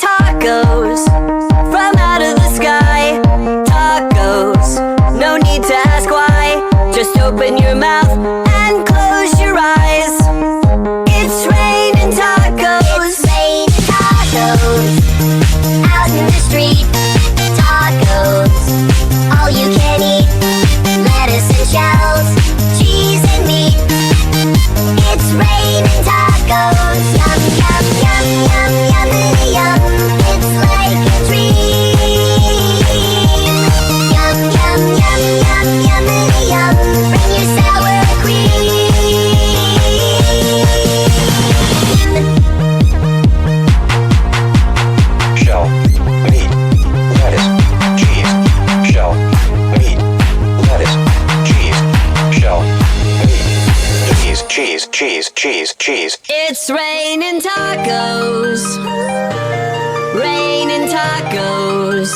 tacos from out of the sky. Tacos, no need to ask why. Just open your mouth and close your eyes. It's raining tacos. It's raining tacos out in the street. Tacos, all you can eat. Lettuce and shells, cheese and meat. It's raining tacos. Yum, yum, yum, yum, yummity yum. It's like a dream. Yum, yum, yum, yum, yummity yum. Bring your sour cream. Shell, meat, lettuce, cheese. Shell, meat, lettuce, cheese. Shell, meat, cheese, cheese, cheese, cheese. It's raining tacos. Raining tacos.